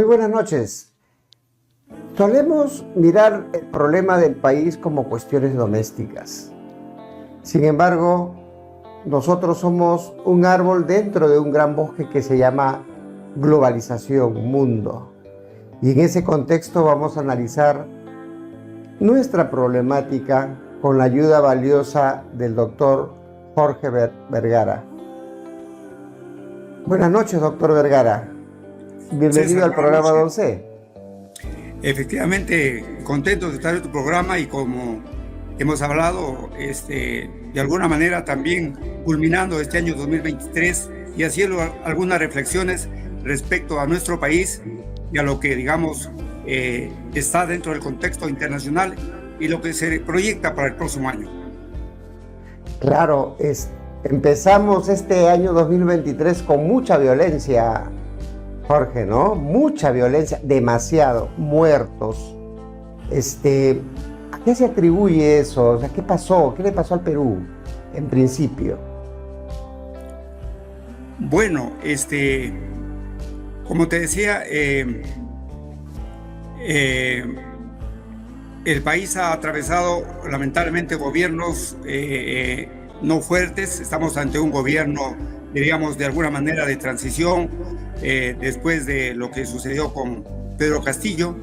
buenas noches. Solemos mirar el problema del país como cuestiones domésticas. Sin embargo, nosotros somos un árbol dentro de un gran bosque que se llama globalización, mundo. Y en ese contexto vamos a analizar nuestra problemática con la ayuda valiosa del doctor Jorge Vergara. Buenas noches, doctor Vergara. Bienvenido César, al programa 11. Efectivamente, contento de estar en tu programa y como hemos hablado, de alguna manera también culminando este año 2023 y haciendo algunas reflexiones respecto a nuestro país y a lo que, digamos, está dentro del contexto internacional y lo que se proyecta para el próximo año. Claro, empezamos este año 2023 con mucha violencia, Jorge, ¿no? Mucha violencia, demasiado, muertos. ¿A qué se atribuye eso? O sea, ¿qué pasó? ¿Qué le pasó al Perú, en principio? Bueno, como te decía, el país ha atravesado lamentablemente gobiernos no fuertes. Estamos ante un gobierno, diríamos, de alguna manera de transición después de lo que sucedió con Pedro Castillo.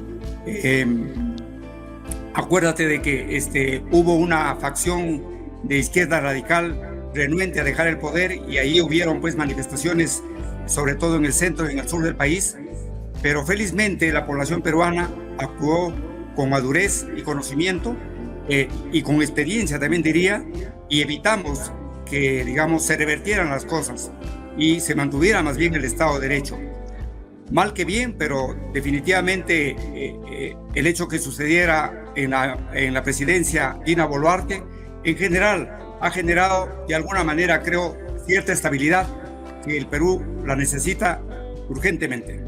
Acuérdate de que hubo una facción de izquierda radical renuente a dejar el poder y ahí hubieron pues manifestaciones, sobre todo en el centro y en el sur del país, pero felizmente la población peruana actuó con madurez y conocimiento y con experiencia también diría, y evitamos que, digamos, se revertieran las cosas y se mantuviera más bien el Estado de Derecho. Mal que bien, pero definitivamente el hecho que sucediera en la presidencia Dina Boluarte, en general ha generado de alguna manera, creo, cierta estabilidad que el Perú la necesita urgentemente.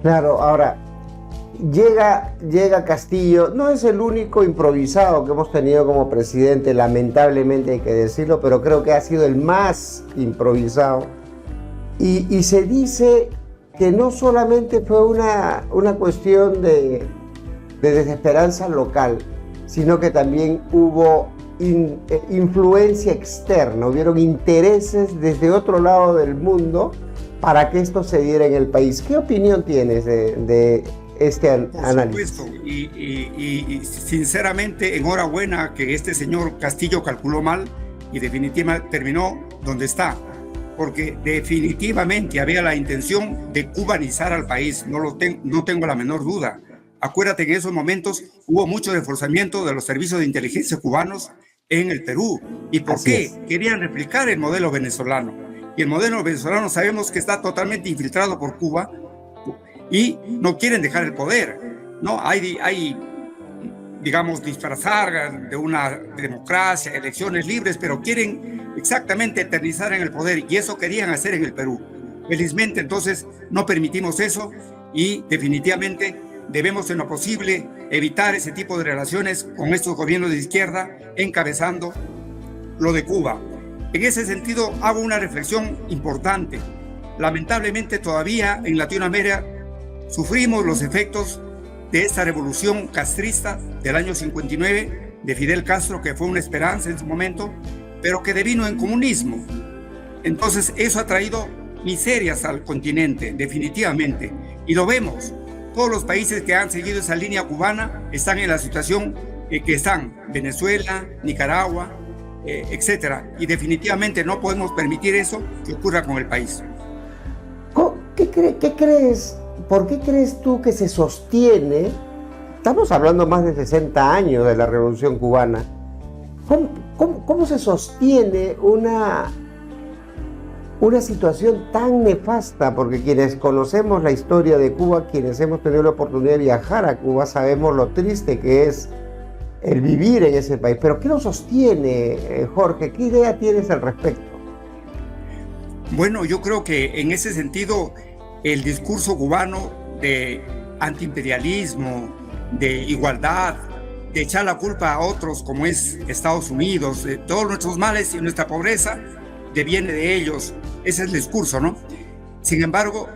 Claro, ahora, llega Castillo, no es el único improvisado que hemos tenido como presidente, lamentablemente hay que decirlo, pero creo que ha sido el más improvisado. Y se dice que no solamente fue una cuestión de desesperanza local, sino que también hubo influencia externa, hubieron intereses desde otro lado del mundo para que esto se diera en el país. ¿Qué opinión tienes de este análisis? Por supuesto, y sinceramente, enhorabuena que este señor Castillo calculó mal y definitivamente terminó donde está, porque definitivamente había la intención de cubanizar al país, no tengo la menor duda. Acuérdate que en esos momentos hubo mucho reforzamiento de los servicios de inteligencia cubanos en el Perú. ¿Y por qué? Querían replicar el modelo venezolano. Y el modelo venezolano sabemos que está totalmente infiltrado por Cuba y no quieren dejar el poder, ¿no? Hay digamos, disfrazar de una democracia, elecciones libres, pero quieren exactamente eternizar en el poder y eso querían hacer en el Perú. Felizmente, entonces, no permitimos eso y definitivamente debemos en lo posible evitar ese tipo de relaciones con estos gobiernos de izquierda, encabezando lo de Cuba. En ese sentido, hago una reflexión importante. Lamentablemente, todavía en Latinoamérica sufrimos los efectos de esta revolución castrista del año 59 de Fidel Castro, que fue una esperanza en su momento, pero que devino en comunismo. Entonces, eso ha traído miserias al continente, definitivamente. Y lo vemos. Todos los países que han seguido esa línea cubana están en la situación que están, Venezuela, Nicaragua, etcétera. Y definitivamente no podemos permitir eso que ocurra con el país. ¿Qué crees? ¿Por qué crees tú que se sostiene? Estamos hablando más de 60 años de la Revolución Cubana. ¿Cómo se sostiene una situación tan nefasta? Porque quienes conocemos la historia de Cuba, quienes hemos tenido la oportunidad de viajar a Cuba, sabemos lo triste que es el vivir en ese país. Pero ¿qué lo sostiene, Jorge? ¿Qué idea tienes al respecto? Bueno, yo creo que en ese sentido el discurso cubano de antiimperialismo, de igualdad, de echar la culpa a otros como es Estados Unidos, de todos nuestros males y nuestra pobreza, deviene de ellos. Ese es el discurso, ¿no? Sin embargo,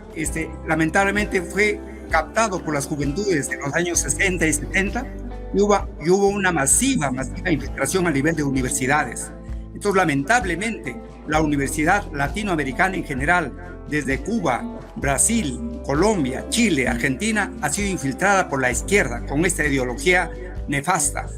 lamentablemente fue captado por las juventudes de los años 60 y 70 y hubo una masiva infiltración a nivel de universidades. Entonces, lamentablemente, la universidad latinoamericana en general, desde Cuba, Brasil, Colombia, Chile, Argentina, ha sido infiltrada por la izquierda con esta ideología nefasta.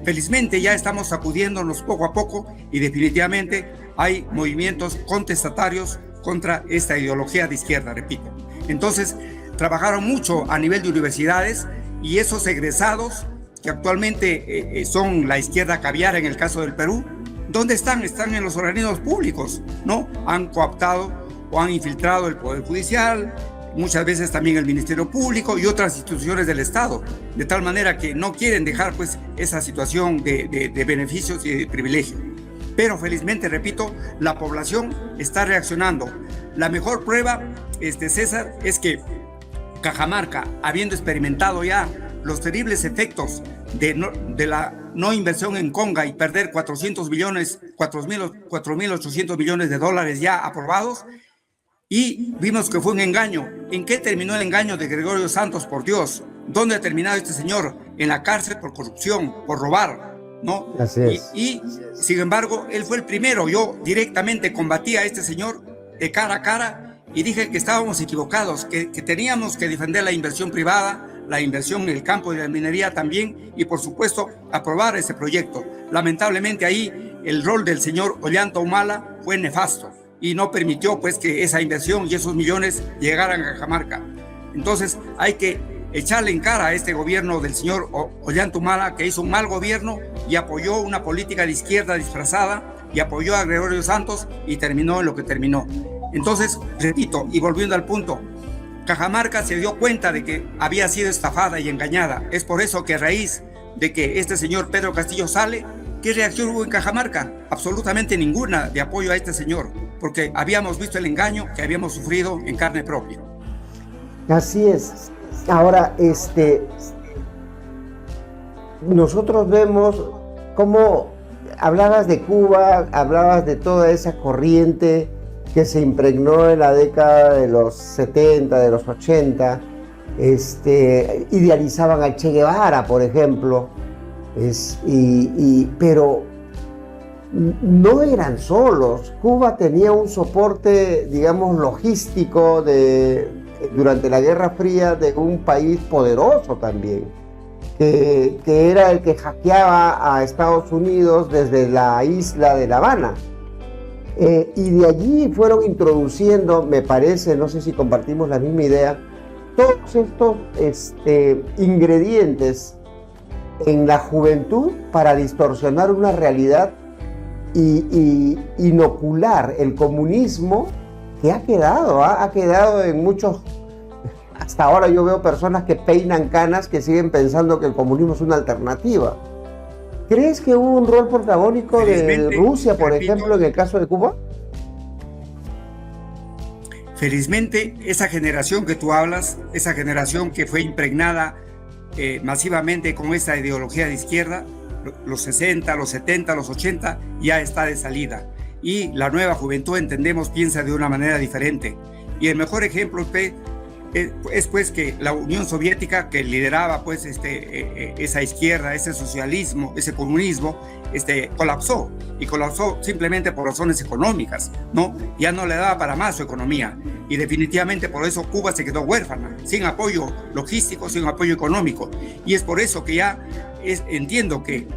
Felizmente ya estamos sacudiéndonos poco a poco y definitivamente hay movimientos contestatarios contra esta ideología de izquierda, repito. Entonces, trabajaron mucho a nivel de universidades y esos egresados, que actualmente son la izquierda caviar en el caso del Perú, ¿dónde están? Están en los organismos públicos, ¿no? Han cooptado o han infiltrado el Poder Judicial, muchas veces también el Ministerio Público y otras instituciones del Estado, de tal manera que no quieren dejar pues esa situación de beneficios y de privilegios. Pero felizmente, repito, la población está reaccionando. La mejor prueba, César, es que Cajamarca, habiendo experimentado ya los terribles efectos de la no inversión en Conga y perder 4.800 millones de dólares ya aprobados, y vimos que fue un engaño. ¿En qué terminó el engaño de Gregorio Santos, por Dios? ¿Dónde ha terminado este señor? En la cárcel por corrupción, por robar, ¿no? Así es. Y sin embargo, él fue el primero. Yo directamente combatí a este señor de cara a cara y dije que estábamos equivocados, que teníamos que defender la inversión privada, la inversión en el campo de la minería también, y por supuesto aprobar ese proyecto. Lamentablemente ahí el rol del señor Ollanta Humala fue nefasto y no permitió pues que esa inversión y esos millones llegaran a Cajamarca. Entonces hay que echarle en cara a este gobierno del señor Ollanta Humala, que hizo un mal gobierno y apoyó una política de izquierda disfrazada y apoyó a Gregorio Santos y terminó en lo que terminó. Entonces, repito, y volviendo al punto, Cajamarca se dio cuenta de que había sido estafada y engañada. Es por eso que a raíz de que este señor Pedro Castillo sale, ¿qué reacción hubo en Cajamarca? Absolutamente ninguna de apoyo a este señor, porque habíamos visto el engaño que habíamos sufrido en carne propia. Así es. Ahora, nosotros vemos cómo hablabas de Cuba, hablabas de toda esa corriente que se impregnó en la década de los 70, de los 80, idealizaban a Che Guevara, por ejemplo, pero no eran solos. Cuba tenía un soporte, digamos, logístico durante la Guerra Fría de un país poderoso también, que era el que hackeaba a Estados Unidos desde la isla de La Habana. Y de allí fueron introduciendo, me parece, no sé si compartimos la misma idea, todos estos ingredientes en la juventud para distorsionar una realidad y inocular el comunismo que ha quedado en muchos. Hasta ahora yo veo personas que peinan canas que siguen pensando que el comunismo es una alternativa. ¿Crees que hubo un rol protagónico de Rusia, por ejemplo, en el caso de Cuba? Felizmente, esa generación que tú hablas, esa generación que fue impregnada masivamente con esta ideología de izquierda, los 60, los 70, los 80, ya está de salida. Y la nueva juventud, entendemos, piensa de una manera diferente. Y el mejor ejemplo es pues que la Unión Soviética, que lideraba pues esa izquierda, ese socialismo, ese comunismo, colapsó, y colapsó simplemente por razones económicas, ¿no? Ya no le daba para más su economía, y definitivamente por eso Cuba se quedó huérfana, sin apoyo logístico, sin apoyo económico, y es por eso que ya entiendo que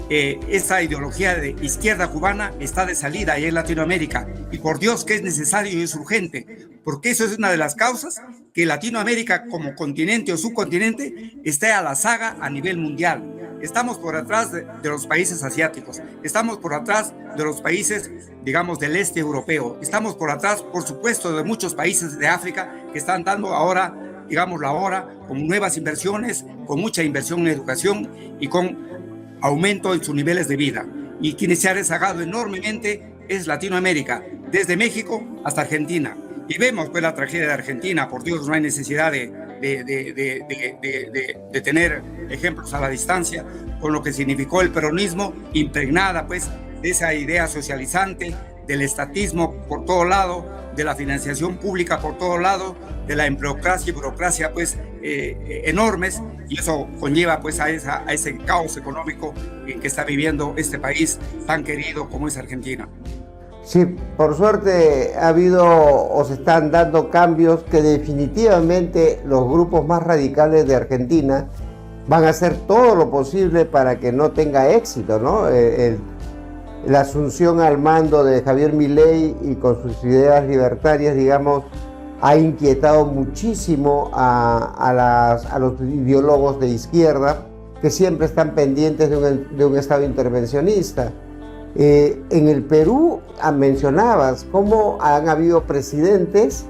esa ideología de izquierda cubana está de salida ahí en Latinoamérica, y por Dios que es necesario y es urgente, porque eso es una de las causas que Latinoamérica como continente o subcontinente esté a la saga a nivel mundial. Estamos por atrás de los países asiáticos, estamos por atrás de los países, digamos, del este europeo, estamos por atrás, por supuesto, de muchos países de África que están dando ahora, digamos, la hora con nuevas inversiones, con mucha inversión en educación y con aumento en sus niveles de vida. Y quienes se ha rezagado enormemente es Latinoamérica, desde México hasta Argentina. Y vemos pues la tragedia de Argentina. Por Dios, no hay necesidad de tener ejemplos a la distancia con lo que significó el peronismo, impregnada pues de esa idea socializante, del estatismo por todo lado, de la financiación pública por todos lados, de la burocracia y burocracia pues enormes, y eso conlleva pues a ese caos económico en que está viviendo este país tan querido como es Argentina. Sí, por suerte ha habido o se están dando cambios que definitivamente los grupos más radicales de Argentina van a hacer todo lo posible para que no tenga éxito, ¿no? La asunción al mando de Javier Milei y con sus ideas libertarias, digamos, ha inquietado muchísimo a los ideólogos de izquierda que siempre están pendientes de un Estado intervencionista. En el Perú mencionabas cómo han habido presidentes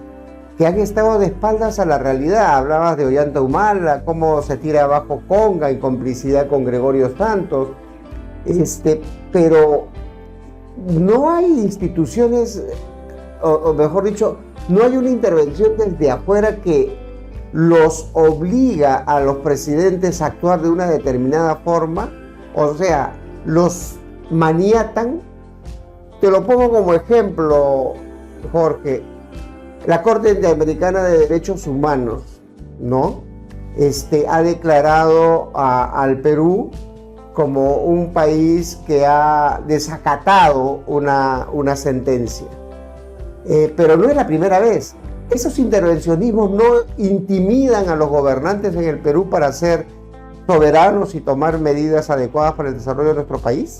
que han estado de espaldas a la realidad. Hablabas de Ollanta Humala, cómo se tira abajo Conga en complicidad con Gregorio Santos. Pero no hay instituciones, o mejor dicho, no hay una intervención desde afuera que los obliga a los presidentes a actuar de una determinada forma, o sea, los maniatan. Te lo pongo como ejemplo, Jorge. La Corte Interamericana de Derechos Humanos, ¿no? Ha declarado al Perú como un país que ha desacatado una sentencia. Pero no es la primera vez. Esos intervencionismos no intimidan a los gobernantes en el Perú para ser soberanos y tomar medidas adecuadas para el desarrollo de nuestro país.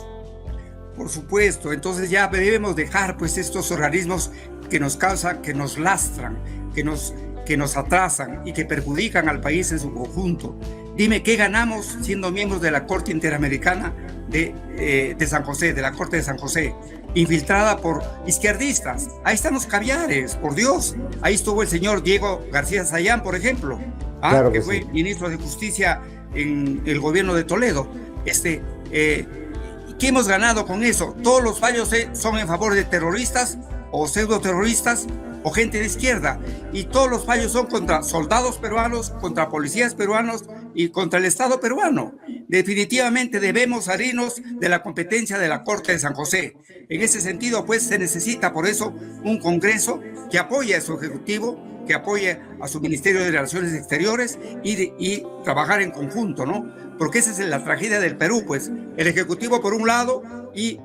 Por supuesto, entonces ya debemos dejar pues estos organismos que nos causan, que nos lastran, que nos atrasan y que perjudican al país en su conjunto. Dime, ¿qué ganamos siendo miembros de la Corte Interamericana de San José, de la Corte de San José, infiltrada por izquierdistas? Ahí están los caviares, por Dios. Ahí estuvo el señor Diego García Sayán, por ejemplo, claro que fue ministro de Justicia en el gobierno de Toledo. ¿Qué hemos ganado con eso? Todos los fallos son en favor de terroristas o pseudoterroristas o gente de izquierda, y todos los fallos son contra soldados peruanos, contra policías peruanos y contra el Estado peruano. Definitivamente debemos salirnos de la competencia de la Corte de San José. En ese sentido, pues, se necesita por eso un Congreso que apoye a su Ejecutivo, que apoye a su Ministerio de Relaciones Exteriores y trabajar en conjunto, ¿no? Porque esa es la tragedia del Perú, pues, el Ejecutivo por un lado y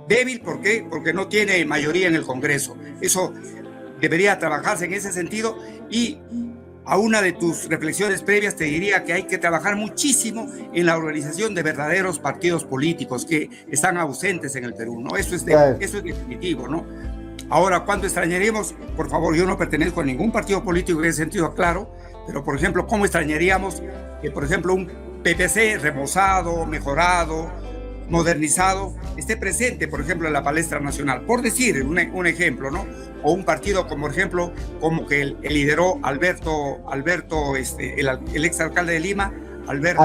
débil, ¿por qué? Porque no tiene mayoría en el Congreso. Eso debería trabajarse en ese sentido, y a una de tus reflexiones previas te diría que hay que trabajar muchísimo en la organización de verdaderos partidos políticos que están ausentes en el Perú, ¿no? Eso es definitivo, ¿no? Ahora, ¿cuánto extrañaríamos? Por favor, yo no pertenezco a ningún partido político en ese sentido, claro, pero por ejemplo, ¿cómo extrañaríamos que, por ejemplo, un PPC remozado, mejorado, modernizado, esté presente, por ejemplo, en la palestra nacional? Por decir un ejemplo, ¿no? O un partido, como ejemplo, como que el lideró Alberto, el exalcalde de Lima, Alberto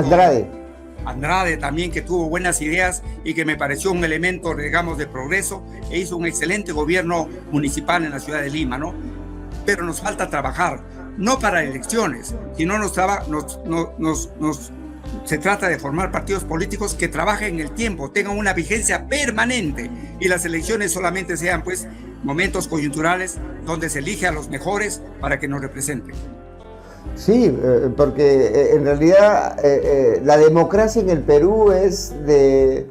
Andrade también, que tuvo buenas ideas y que me pareció un elemento, digamos, de progreso, e hizo un excelente gobierno municipal en la ciudad de Lima, ¿no? Pero nos falta trabajar, no para elecciones, sino se trata de formar partidos políticos que trabajen en el tiempo, tengan una vigencia permanente, y las elecciones solamente sean, pues, momentos coyunturales donde se elige a los mejores para que nos representen. Sí, porque en realidad la democracia en el Perú es de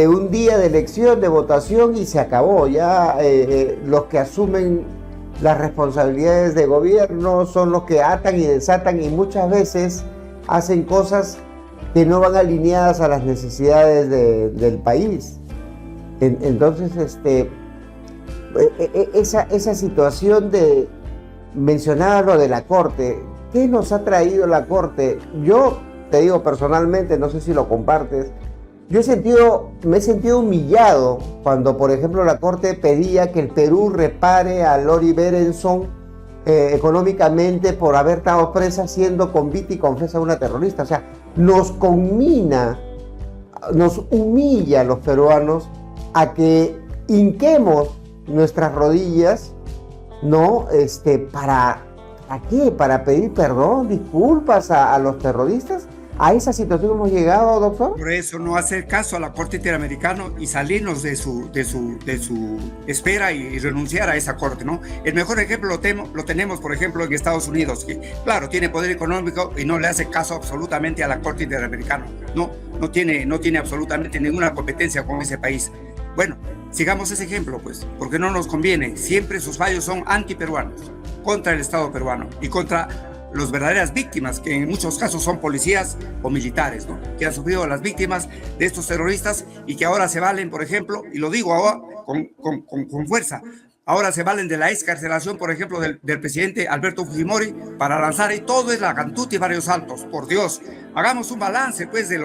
un día de elección, de votación, y se acabó. Ya los que asumen las responsabilidades de gobierno son los que atan y desatan, y muchas veces hacen cosas que no van alineadas a las necesidades del país. Entonces, esa situación de mencionar lo de la Corte, ¿qué nos ha traído la Corte? Yo te digo personalmente, no sé si lo compartes, me he sentido humillado cuando, por ejemplo, la Corte pedía que el Perú repare a Lori Berenson económicamente por haber estado presa siendo convicta y confesa una terrorista. O sea, nos conmina, nos humilla a los peruanos a que hinquemos nuestras rodillas, ¿no? ¿Para qué? ¿Para pedir perdón, disculpas a los terroristas? ¿A esa situación hemos llegado, doctor? Por eso no hacer caso a la Corte Interamericana y salirnos de su espera y renunciar a esa Corte, ¿no? El mejor ejemplo lo tenemos, por ejemplo, en Estados Unidos, que claro, tiene poder económico y no le hace caso absolutamente a la Corte Interamericana. No tiene absolutamente ninguna competencia con ese país. Bueno, sigamos ese ejemplo, pues, porque no nos conviene. Siempre sus fallos son antiperuanos, contra el Estado peruano y contra las verdaderas víctimas, que en muchos casos son policías o militares, ¿no? Que han sufrido las víctimas de estos terroristas y que ahora se valen, por ejemplo, y lo digo ahora con fuerza, ahora se valen de la excarcelación, por ejemplo, del presidente Alberto Fujimori para lanzar, y todo es la cantuta y varios saltos. Por Dios, hagamos un balance, pues, de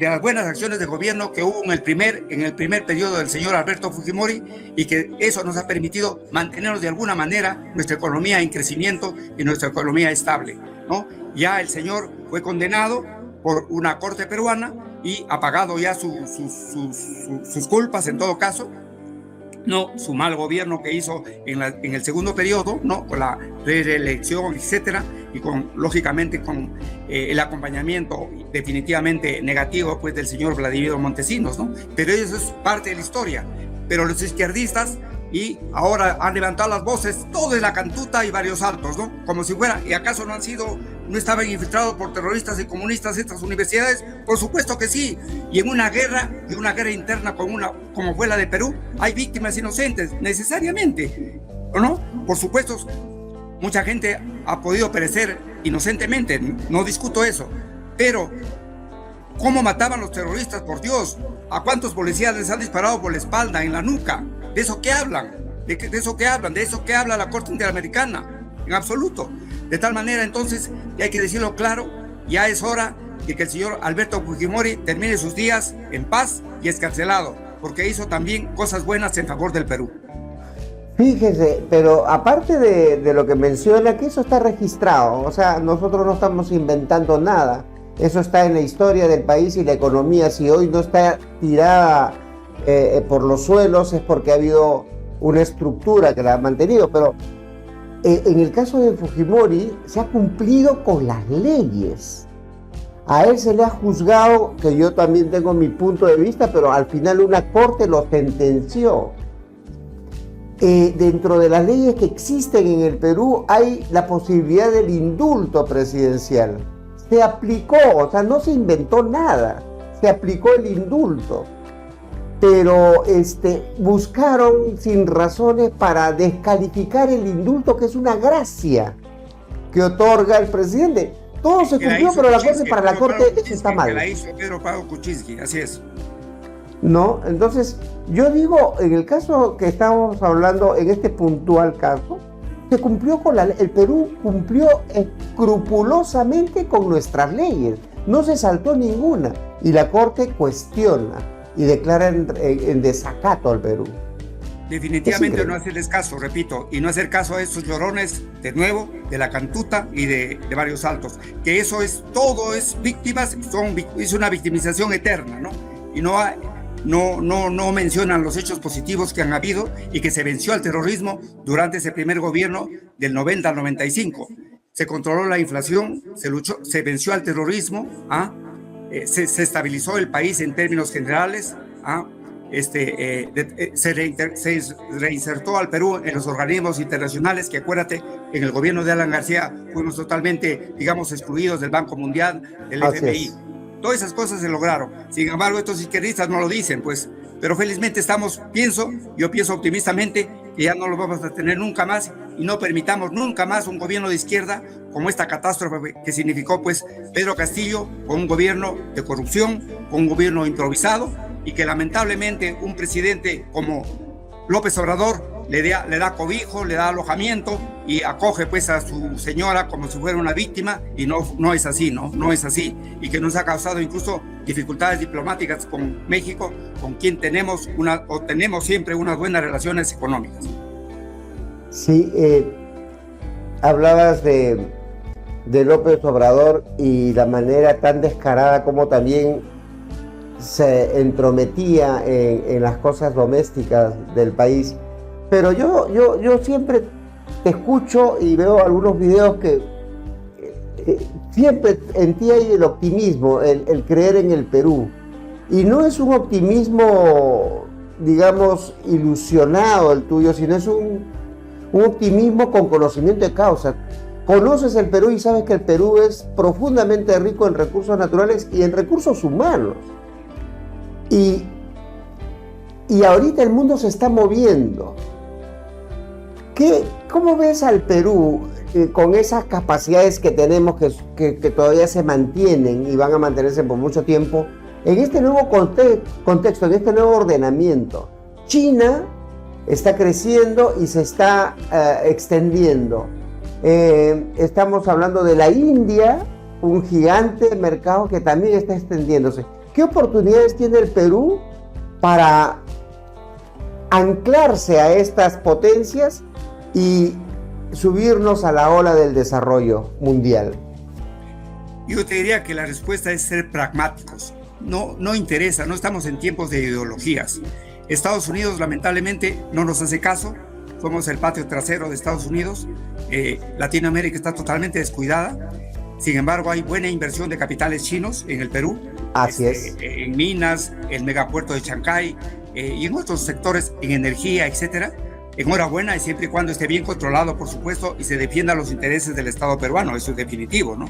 las buenas acciones de gobierno que hubo en el primer periodo del señor Alberto Fujimori, y que eso nos ha permitido mantenernos de alguna manera nuestra economía en crecimiento y nuestra economía estable, ¿no? Ya el señor fue condenado por una corte peruana y ha pagado ya sus culpas en todo caso, no su mal gobierno que hizo en el segundo periodo, no, con la reelección, etcétera, y lógicamente con el acompañamiento definitivamente negativo, pues, del señor Vladimiro Montesinos, ¿no? Pero eso es parte de la historia. Pero los izquierdistas y ahora han levantado las voces, todo es la cantuta y varios saltos, ¿no? Como si fuera, ¿y acaso no estaban infiltrados por terroristas y comunistas estas universidades? Por supuesto que sí. Y en una guerra interna como fue la de Perú, hay víctimas inocentes, necesariamente, ¿o no? Por supuesto, mucha gente ha podido perecer inocentemente, no discuto eso, pero ¿cómo mataban los terroristas, por Dios? ¿A cuántos policías les han disparado por la espalda, en la nuca? ¿De eso qué hablan? ¿De eso qué hablan? ¿De eso qué habla la Corte Interamericana? En absoluto. De tal manera, entonces, y hay que decirlo claro, ya es hora de que el señor Alberto Fujimori termine sus días en paz y excarcelado, porque hizo también cosas buenas en favor del Perú. Fíjese, pero aparte de lo que menciona, que eso está registrado, o sea, nosotros no estamos inventando nada, eso está en la historia del país y la economía. Si hoy no está tirada por los suelos, es porque ha habido una estructura que la ha mantenido, pero en el caso de Fujimori se ha cumplido con las leyes. A él se le ha juzgado, que yo también tengo mi punto de vista, pero al final una corte lo sentenció. Dentro de las leyes que existen en el Perú hay la posibilidad del indulto presidencial. Se aplicó, o sea, no se inventó nada, se aplicó el indulto. Pero buscaron sin razones para descalificar el indulto, que es una gracia que otorga el presidente. Todo se cumplió, pero para la Corte eso está mal. Que la hizo Pedro Pablo Kuczynski, así es. ¿No? Entonces, yo digo, en el caso que estamos hablando, en este puntual caso, se cumplió el Perú cumplió escrupulosamente con nuestras leyes, no se saltó ninguna, y la Corte cuestiona y declara en desacato al Perú. Definitivamente no hacerles caso, repito, y no hacer caso a esos llorones, de nuevo, de la cantuta y de varios saltos, que eso es, todo es víctimas, es una victimización eterna, ¿no? Y no mencionan los hechos positivos que han habido y que se venció al terrorismo durante ese primer gobierno del 90 al 95. Se controló la inflación, se venció al terrorismo, se estabilizó el país en términos generales, se reinsertó al Perú en los organismos internacionales, que acuérdate, en el gobierno de Alan García fuimos totalmente, digamos, excluidos del Banco Mundial, del FMI. Todas esas cosas se lograron. Sin embargo, estos izquierdistas no lo dicen, pues. Pero felizmente yo pienso optimistamente que ya no lo vamos a tener nunca más, y no permitamos nunca más un gobierno de izquierda como esta catástrofe que significó, pues, Pedro Castillo, con un gobierno de corrupción, con un gobierno improvisado, y que lamentablemente un presidente como López Obrador le da cobijo, le da alojamiento y acoge, pues, a su señora como si fuera una víctima, y no es así, no es así, y que nos ha causado incluso dificultades diplomáticas con México, con quien tenemos siempre unas buenas relaciones económicas. Sí, hablabas de López Obrador y la manera tan descarada como también se entrometía en las cosas domésticas del país. Pero yo siempre te escucho y veo algunos videos que siempre en ti hay el optimismo, el creer en el Perú. Y no es un optimismo, digamos, ilusionado el tuyo, sino es un optimismo con conocimiento de causa. Conoces el Perú y sabes que el Perú es profundamente rico en recursos naturales y en recursos humanos. Y ahorita el mundo se está moviendo. ¿Cómo ves al Perú con esas capacidades que tenemos que todavía se mantienen y van a mantenerse por mucho tiempo en este nuevo contexto, en este nuevo ordenamiento? China está creciendo y se está extendiendo. Estamos hablando de la India, un gigante mercado que también está extendiéndose. ¿Qué oportunidades tiene el Perú para anclarse a estas potencias y subirnos a la ola del desarrollo mundial? Yo te diría que la respuesta es ser pragmáticos. No interesa, no estamos en tiempos de ideologías. Estados Unidos lamentablemente no nos hace caso, somos el patio trasero de Estados Unidos. Latinoamérica está totalmente descuidada. Sin embargo, hay buena inversión de capitales chinos en el Perú. Así es. En minas, el megapuerto de Chancay y en otros sectores, en energía, etcétera. Enhorabuena, y siempre y cuando esté bien controlado, por supuesto, y se defiendan los intereses del Estado peruano, eso es definitivo, ¿no?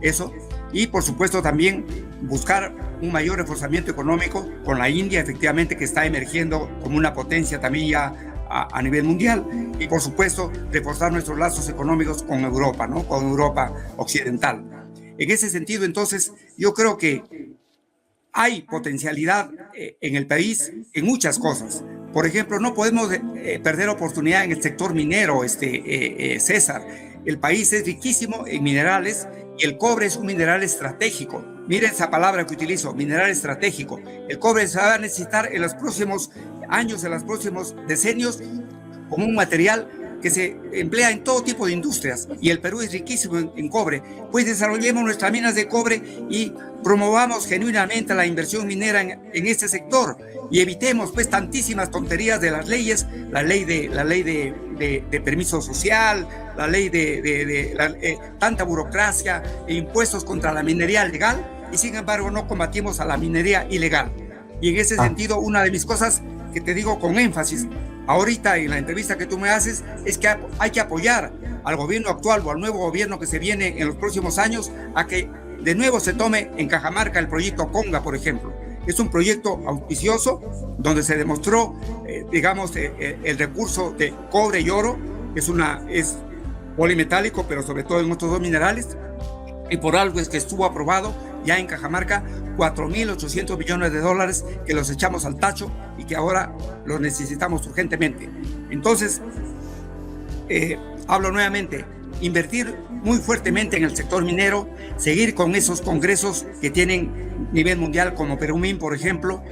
Eso. Y por supuesto también buscar un mayor reforzamiento económico con la India, efectivamente, que está emergiendo como una potencia también ya a nivel mundial, y por supuesto reforzar nuestros lazos económicos con Europa, ¿no? Con Europa occidental. En ese sentido, entonces, yo creo que hay potencialidad en el país en muchas cosas. Por ejemplo, no podemos perder oportunidad en el sector minero, César. El país es riquísimo en minerales y el cobre es un mineral estratégico. Miren esa palabra que utilizo, mineral estratégico. El cobre se va a necesitar en los próximos años, en los próximos decenios, como un material que se emplea en todo tipo de industrias, y el Perú es riquísimo en cobre. Pues desarrollemos nuestras minas de cobre y promovamos genuinamente la inversión minera en este sector, y evitemos pues tantísimas tonterías de las leyes, la ley de permiso social, la ley de tanta burocracia e impuestos contra la minería legal, y sin embargo no combatimos a la minería ilegal. Y en ese sentido, una de mis cosas que te digo con énfasis ahorita en la entrevista que tú me haces es que hay que apoyar al gobierno actual o al nuevo gobierno que se viene en los próximos años a que de nuevo se tome en Cajamarca el proyecto Conga, por ejemplo. Es un proyecto auspicioso donde se demostró, el recurso de cobre y oro, es polimetálico, pero sobre todo en otros dos minerales, y por algo es que estuvo aprobado ya en Cajamarca 4.800 millones de dólares que los echamos al tacho y que ahora los necesitamos urgentemente. Entonces, hablo nuevamente, invertir muy fuertemente en el sector minero, seguir con esos congresos que tienen nivel mundial como Perumín, por ejemplo,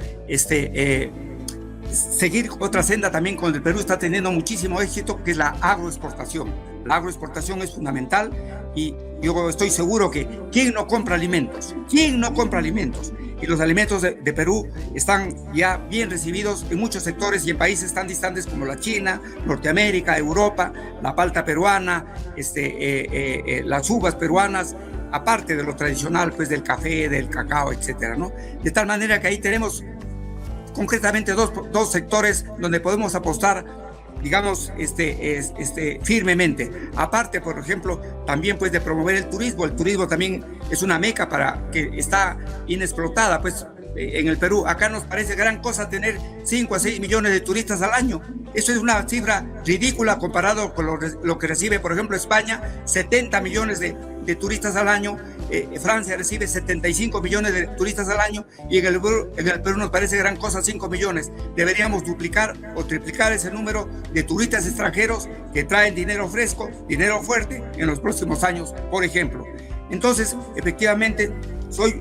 seguir otra senda también con el Perú está teniendo muchísimo éxito, que es la agroexportación. La agroexportación es fundamental y yo estoy seguro que ¿quién no compra alimentos? ¿Quién no compra alimentos? Y los alimentos de Perú están ya bien recibidos en muchos sectores y en países tan distantes como la China, Norteamérica, Europa, la palta peruana, las uvas peruanas, aparte de lo tradicional, pues del café, del cacao, etcétera, ¿no? De tal manera que ahí tenemos concretamente dos sectores donde podemos apostar, digamos, firmemente. Aparte, por ejemplo, también pues de promover el turismo. El turismo también es una meca que está inexplotada, pues, en el Perú. Acá nos parece gran cosa tener 5 a 6 millones de turistas al año. Eso es una cifra ridícula comparado con lo que recibe, por ejemplo, España, 70 millones de turistas al año. Francia recibe 75 millones de turistas al año, y en el Perú nos parece gran cosa 5 millones. Deberíamos duplicar o triplicar ese número de turistas extranjeros que traen dinero fresco, dinero fuerte en los próximos años, por ejemplo. Entonces, efectivamente, soy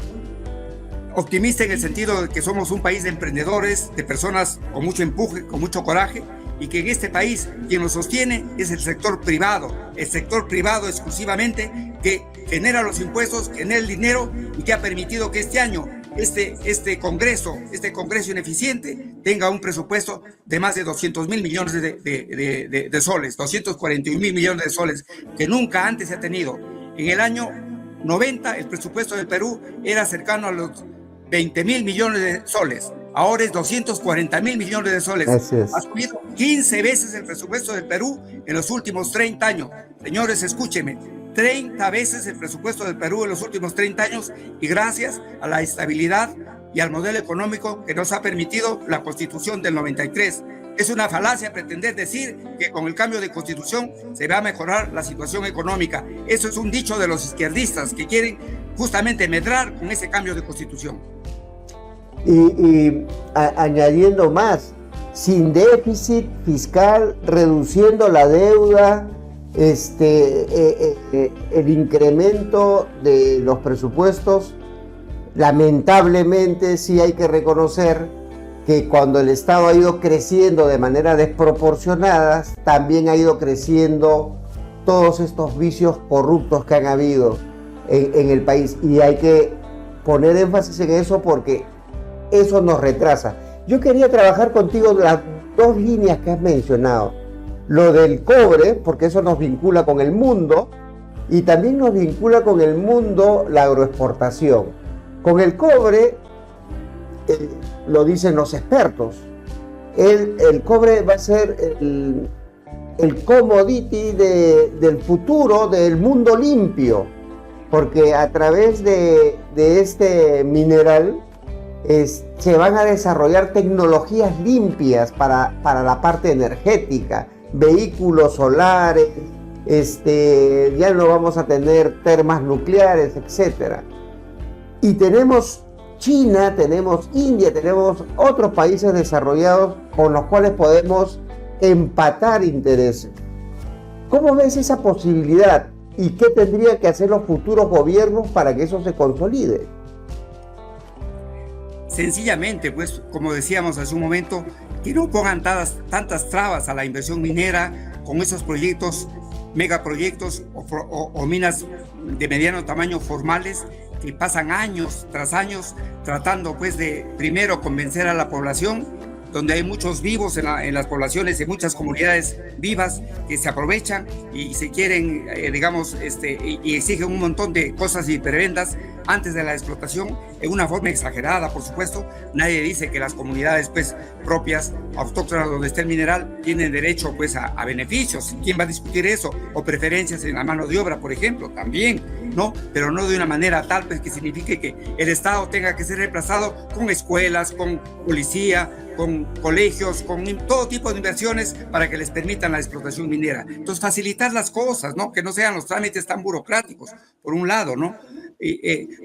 optimista en el sentido de que somos un país de emprendedores, de personas con mucho empuje, con mucho coraje, y que en este país quien lo sostiene es el sector privado exclusivamente, que genera los impuestos, genera el dinero, y que ha permitido que este año este Congreso ineficiente tenga un presupuesto de más de 200.000 millones de soles, 241.000 millones de soles, que nunca antes se ha tenido. En el año 90 el presupuesto del Perú era cercano a los 20.000 millones de soles. Ahora es 240.000 millones de soles. Ha subido 15 veces el presupuesto del Perú en los últimos 30 años. Señores, escúchenme, 30 veces el presupuesto del Perú en los últimos 30 años, y gracias a la estabilidad y al modelo económico que nos ha permitido la Constitución del 93. Es una falacia pretender decir que con el cambio de Constitución se va a mejorar la situación económica. Eso es un dicho de los izquierdistas que quieren justamente medrar con ese cambio de Constitución. Añadiendo más, sin déficit fiscal, reduciendo la deuda, el incremento de los presupuestos, lamentablemente sí hay que reconocer que cuando el Estado ha ido creciendo de manera desproporcionada, también ha ido creciendo todos estos vicios corruptos que han habido en el país, y hay que poner énfasis en eso porque eso nos retrasa. Yo quería trabajar contigo las dos líneas que has mencionado, lo del cobre, porque eso nos vincula con el mundo, y también nos vincula con el mundo la agroexportación. Con el cobre, lo dicen los expertos, el cobre va a ser el commodity del futuro del mundo limpio, porque a través de este mineral se van a desarrollar tecnologías limpias para la parte energética, vehículos solares, ya no vamos a tener termas nucleares, etc. Y tenemos China, tenemos India, tenemos otros países desarrollados con los cuales podemos empatar intereses. ¿Cómo ves esa posibilidad y qué tendrían que hacer los futuros gobiernos para que eso se consolide? Sencillamente, pues, como decíamos hace un momento, que no pongan tantas trabas a la inversión minera con esos proyectos, megaproyectos o minas de mediano tamaño formales, que pasan años tras años tratando pues de primero convencer a la población, donde hay muchos vivos en las poblaciones, en muchas comunidades vivas que se aprovechan y se quieren, y exigen un montón de cosas y prebendas antes de la explotación, en una forma exagerada, por supuesto. Nadie dice que las comunidades pues propias, autóctonas, donde esté el mineral, tienen derecho pues a beneficios. ¿Quién va a discutir eso? O preferencias en la mano de obra, por ejemplo, también, ¿no? Pero no de una manera tal pues que signifique que el Estado tenga que ser reemplazado con escuelas, con policía, con colegios, con todo tipo de inversiones para que les permitan la explotación minera. Entonces, facilitar las cosas, ¿no? Que no sean los trámites tan burocráticos, por un lado, ¿no?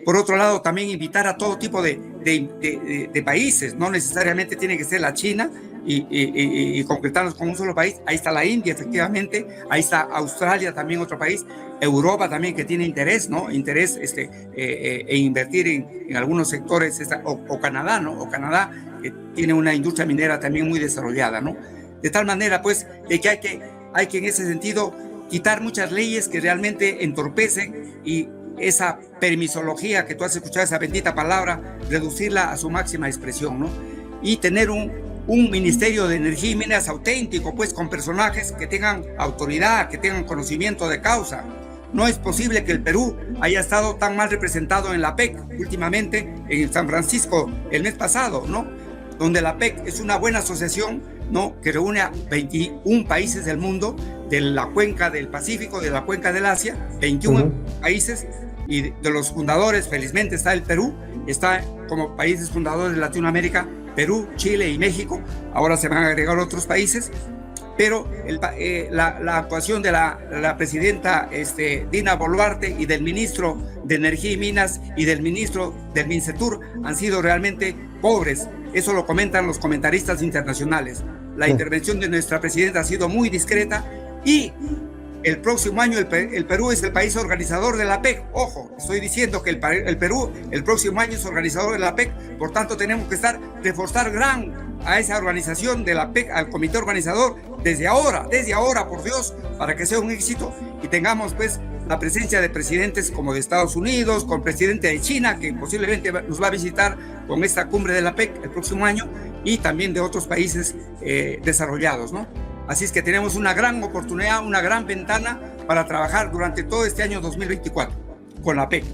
Por otro lado, también invitar a todo tipo de países, no necesariamente tiene que ser la China y concretarnos con un solo país. Ahí está la India, efectivamente, ahí está Australia, también otro país, Europa también, que tiene interés, ¿no? Interés en invertir en algunos sectores, o Canadá, ¿no? O Canadá, que tiene una industria minera también muy desarrollada, ¿no? De tal manera, pues, de que hay que en ese sentido quitar muchas leyes que realmente entorpecen, y esa permisología que tú has escuchado, esa bendita palabra, reducirla a su máxima expresión, ¿no? Y tener un Ministerio de Energía y Minas auténtico, pues, con personajes que tengan autoridad, que tengan conocimiento de causa. No es posible que el Perú haya estado tan mal representado en la PEC últimamente, en San Francisco el mes pasado, ¿no? Donde la PEC es una buena asociación, ¿no? Que reúne a 21 países del mundo, de la cuenca del Pacífico, de la cuenca del Asia, 21 países, y de los fundadores, felizmente está el Perú, está como países fundadores de Latinoamérica, Perú, Chile y México. Ahora se van a agregar otros países, pero la actuación de la presidenta Dina Boluarte y del ministro de Energía y Minas y del ministro del MINCETUR han sido realmente pobres. Eso lo comentan los comentaristas internacionales. La intervención de nuestra presidenta ha sido muy discreta, y el próximo año el Perú es el país organizador de la PEC. Ojo, estoy diciendo que el Perú el próximo año es organizador de la PEC, por tanto tenemos que reforzar a esa organización de la PEC, al comité organizador, desde ahora, por Dios, para que sea un éxito y tengamos pues la presencia de presidentes como de Estados Unidos, con presidente de China, que posiblemente nos va a visitar con esta cumbre de la PEC el próximo año, y también de otros países desarrollados, ¿no? Así es que tenemos una gran oportunidad, una gran ventana para trabajar durante todo este año 2024. con la PEC.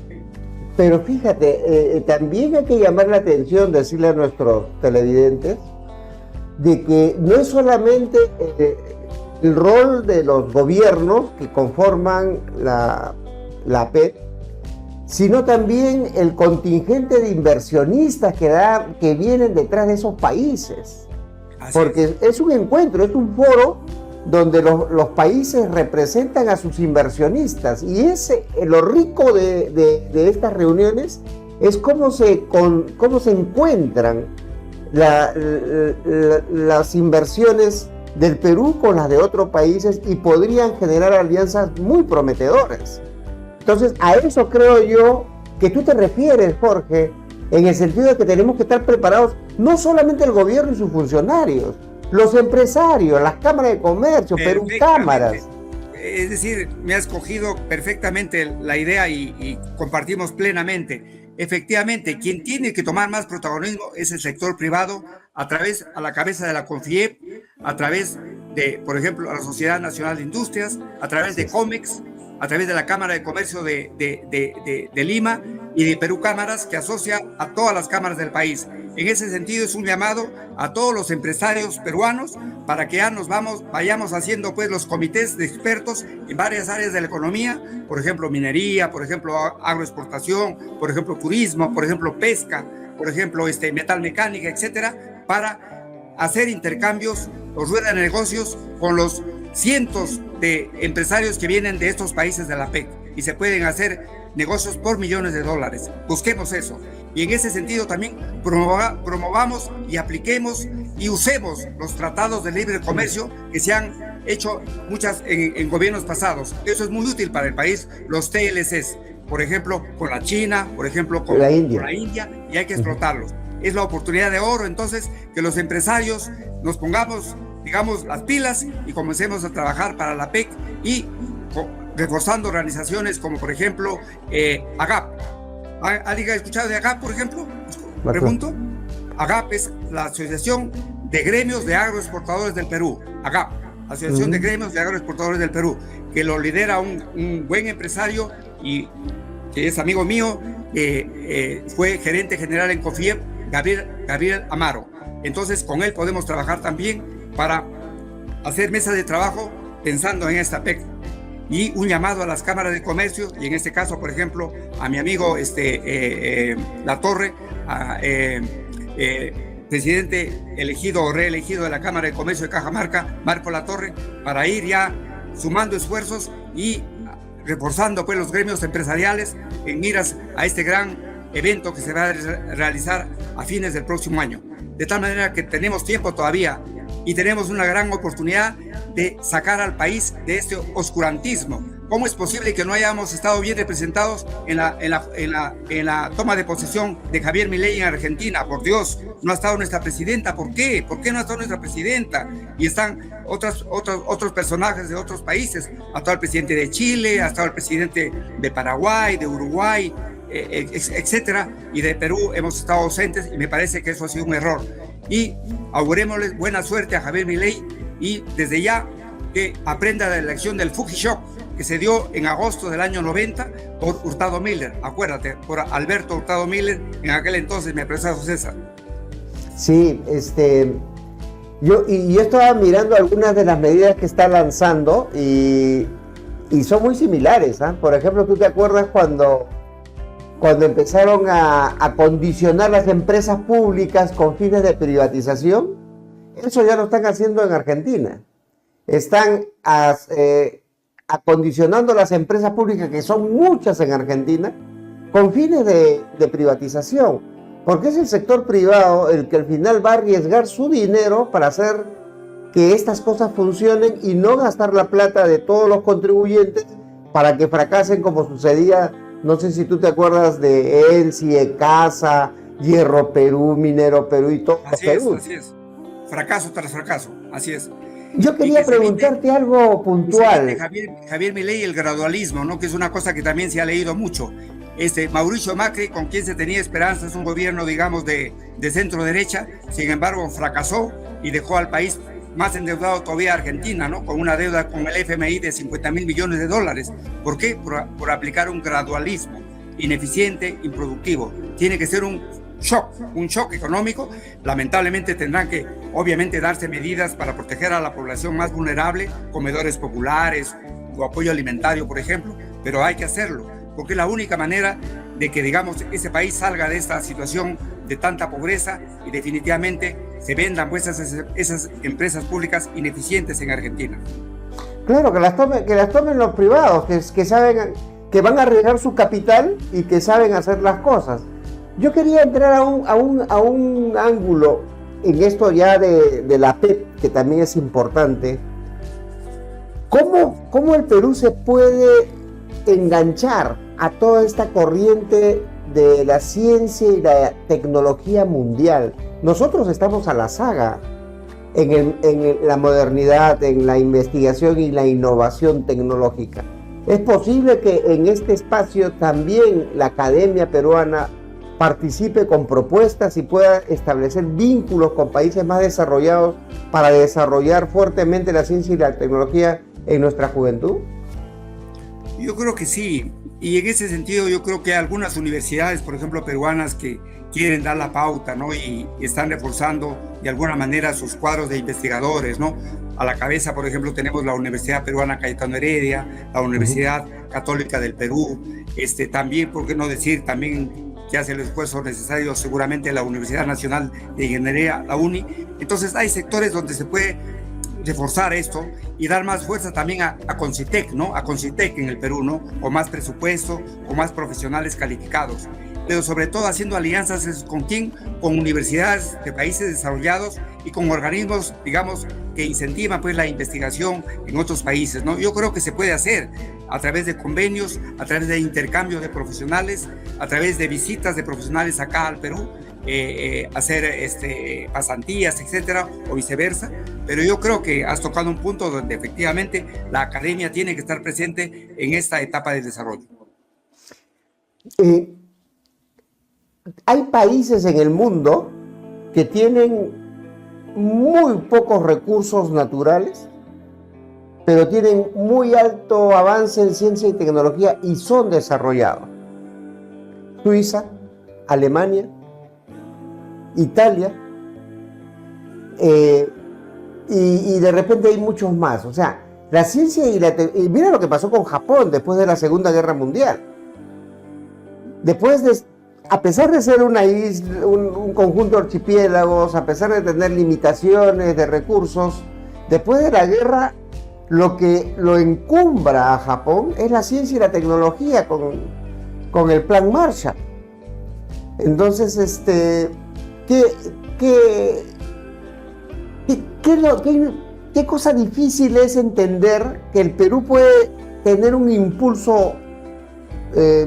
Pero fíjate, también hay que llamar la atención, decirle a nuestros televidentes, de que no es solamente el rol de los gobiernos que conforman la PEC, sino también el contingente de inversionistas que vienen detrás de esos países. Porque es un encuentro, es un foro donde los países representan a sus inversionistas, y lo rico de estas reuniones es cómo se encuentran las inversiones del Perú con las de otros países, y podrían generar alianzas muy prometedoras. Entonces, a eso creo yo que tú te refieres, Jorge, en el sentido de que tenemos que estar preparados, no solamente el gobierno y sus funcionarios, los empresarios, las cámaras de comercio, Perú Cámaras. Es decir, me ha escogido perfectamente la idea y compartimos plenamente. Efectivamente, quien tiene que tomar más protagonismo es el sector privado, a la cabeza de la CONFIEP, a través de, por ejemplo, la Sociedad Nacional de Industrias, a través de COMEX, a través de la Cámara de Comercio de Lima y de Perú Cámaras, que asocia a todas las cámaras del país. En ese sentido, es un llamado a todos los empresarios peruanos para que ya vayamos haciendo pues los comités de expertos en varias áreas de la economía, por ejemplo minería, por ejemplo agroexportación, por ejemplo turismo, por ejemplo pesca, por ejemplo metal mecánica, etcétera, para hacer intercambios o ruedas de negocios con los cientos de empresarios que vienen de estos países de la PEC, y se pueden hacer negocios por millones de dólares. Busquemos eso. Y en ese sentido también promovamos y apliquemos y usemos los tratados de libre comercio que se han hecho muchas en gobiernos pasados. Eso es muy útil para el país. Los TLCs, por ejemplo, con la China, por ejemplo, con la India, y hay que explotarlos. Es la oportunidad de oro, entonces, que los empresarios nos pongamos, digamos, las pilas y comencemos a trabajar para la PEC, y reforzando organizaciones como, por ejemplo, AGAP. ¿Alguien ha escuchado de AGAP, por ejemplo? Pregunto. AGAP es la Asociación de Gremios de Agroexportadores del Perú. AGAP, Asociación de Gremios de Agroexportadores del Perú, que lo lidera un buen empresario y que es amigo mío, fue gerente general en COFIEP, Gabriel Amaro. Entonces, con él podemos trabajar también para hacer mesas de trabajo pensando en esta PEC. Y un llamado a las cámaras de comercio, y en este caso, por ejemplo, a mi amigo Latorre, presidente elegido o reelegido de la Cámara de Comercio de Cajamarca, Marco Latorre, para ir ya sumando esfuerzos y reforzando pues los gremios empresariales en miras a este gran evento que se va a realizar a fines del próximo año. De tal manera que tenemos tiempo todavía y tenemos una gran oportunidad de sacar al país de este oscurantismo. ¿Cómo es posible que no hayamos estado bien representados en la toma de posesión de Javier Milei en Argentina? Por Dios, no ha estado nuestra presidenta. ¿Por qué? ¿Por qué no ha estado nuestra presidenta? Y están otros personajes de otros países. Ha estado el presidente de Chile, ha estado el presidente de Paraguay, de Uruguay, etcétera, y de Perú hemos estado ausentes, y me parece que eso ha sido un error. Y augurémosle buena suerte a Javier Milei, y desde ya que aprenda de la elección del Fujishock que se dio en agosto del año 90 por Hurtado Miller, acuérdate, por Alberto Hurtado Miller, en aquel entonces mi empresario César. Sí, yo estaba mirando algunas de las medidas que está lanzando y son muy similares, ¿eh? Por ejemplo, ¿tú te acuerdas cuando empezaron a condicionar las empresas públicas con fines de privatización? Eso ya lo están haciendo en Argentina. Están acondicionando las empresas públicas, que son muchas en Argentina, con fines de privatización. Porque es el sector privado el que al final va a arriesgar su dinero para hacer que estas cosas funcionen y no gastar la plata de todos los contribuyentes para que fracasen, como sucedía. No sé si tú te acuerdas de ENSI, ECASA, Hierro Perú, Minero Perú y todo Perú. Así es. Fracaso tras fracaso, así es. Yo quería preguntarte algo puntual. Javier Milei, el gradualismo, ¿no? Que es una cosa que también se ha leído mucho. Mauricio Macri, con quien se tenía esperanza, es un gobierno, digamos, de centro derecha, sin embargo, fracasó y dejó al país más endeudado todavía Argentina, ¿no? Con una deuda con el FMI de 50.000 millones de dólares. ¿Por qué? Por aplicar un gradualismo ineficiente, improductivo. Tiene que ser un shock económico. Lamentablemente tendrán que, obviamente, darse medidas para proteger a la población más vulnerable, comedores populares o apoyo alimentario, por ejemplo, pero hay que hacerlo, porque es la única manera de que, digamos, ese país salga de esta situación de tanta pobreza y definitivamente se vendan pues esas empresas públicas ineficientes en Argentina. Claro, que las tomen los privados, que saben, que van a arriesgar su capital y que saben hacer las cosas. Yo quería entrar a un ángulo en esto ya de la PEP, que también es importante. ¿Cómo el Perú se puede enganchar a toda esta corriente de la ciencia y la tecnología mundial? Nosotros estamos a la saga en la modernidad, en la investigación y la innovación tecnológica. ¿Es posible que en este espacio también la academia peruana participe con propuestas y pueda establecer vínculos con países más desarrollados para desarrollar fuertemente la ciencia y la tecnología en nuestra juventud? Yo creo que sí, y en ese sentido yo creo que hay algunas universidades, por ejemplo, peruanas, que quieren dar la pauta, ¿no? Y están reforzando de alguna manera sus cuadros de investigadores, ¿no? A la cabeza, por ejemplo, tenemos la Universidad Peruana Cayetano Heredia, la Universidad Católica del Perú, también, ¿por qué no decir, también que hace el esfuerzo necesario seguramente la Universidad Nacional de Ingeniería, la UNI? Entonces hay sectores donde se puede reforzar esto y dar más fuerza también a Concitec, ¿no? A Concitec en el Perú, ¿no? Con más presupuesto, con más profesionales calificados, pero sobre todo haciendo alianzas con quién, con universidades de países desarrollados y con organismos, digamos, que incentivan pues la investigación en otros países, ¿no? Yo creo que se puede hacer a través de convenios, a través de intercambio de profesionales, a través de visitas de profesionales acá al Perú, hacer pasantías, etcétera, o viceversa. Pero yo creo que has tocado un punto donde efectivamente la academia tiene que estar presente en esta etapa del desarrollo. Hay países en el mundo que tienen muy pocos recursos naturales, pero tienen muy alto avance en ciencia y tecnología y son desarrollados. Suiza, Alemania, Italia, y de repente hay muchos más. O sea, la ciencia y mira lo que pasó con Japón después de la Segunda Guerra Mundial. A pesar de ser una isla, un conjunto de archipiélagos, a pesar de tener limitaciones de recursos, después de la guerra, lo que lo encumbra a Japón es la ciencia y la tecnología con el Plan Marshall. Entonces, ¿qué cosa difícil es entender que el Perú puede tener un impulso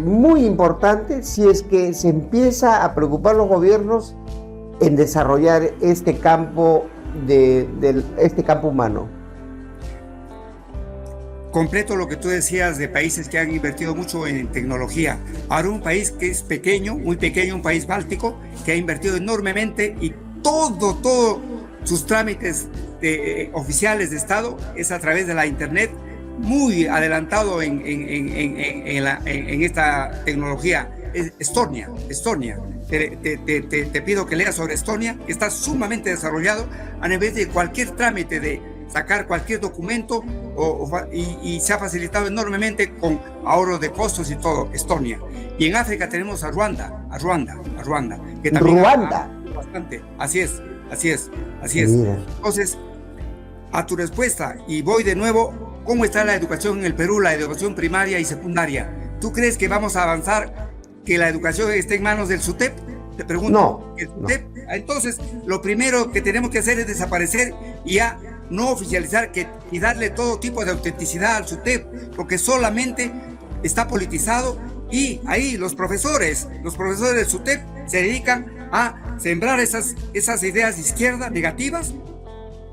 muy importante si es que se empieza a preocupar los gobiernos en desarrollar este campo humano? Completo lo que tú decías de países que han invertido mucho en tecnología. Ahora un país que es pequeño, muy pequeño, un país báltico, que ha invertido enormemente y todos sus trámites oficiales de Estado es a través de la Internet, muy adelantado en esta tecnología. Estonia. Te pido que leas sobre Estonia, que está sumamente desarrollado a nivel de cualquier trámite de sacar cualquier documento y se ha facilitado enormemente con ahorro de costos y todo, Estonia. Y en África tenemos a Ruanda, que también Ruanda. Bastante. Así es. Mira. Entonces, a tu respuesta, y voy de nuevo, ¿cómo está la educación en el Perú, la educación primaria y secundaria? ¿Tú crees que vamos a avanzar, que la educación esté en manos del SUTEP? Te pregunto. No. ¿El SUTEP? Entonces, lo primero que tenemos que hacer es desaparecer y ya no oficializar y darle todo tipo de autenticidad al SUTEP, porque solamente está politizado y ahí los profesores del SUTEP se dedican a sembrar esas ideas de izquierda negativas,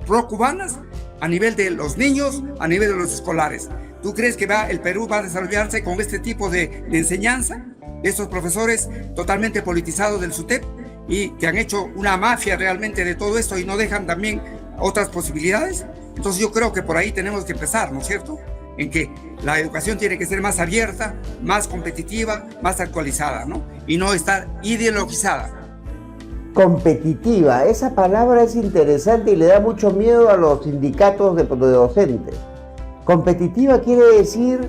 pro-cubanas, a nivel de los niños, a nivel de los escolares. ¿Tú crees que el Perú va a desarrollarse con este tipo de enseñanza? Estos profesores totalmente politizados del SUTEP y que han hecho una mafia realmente de todo esto y no dejan también otras posibilidades. Entonces yo creo que por ahí tenemos que empezar, ¿no es cierto? En que la educación tiene que ser más abierta, más competitiva, más actualizada, ¿no? Y no estar ideologizada. Competitiva, esa palabra es interesante y le da mucho miedo a los sindicatos de docentes. Competitiva quiere decir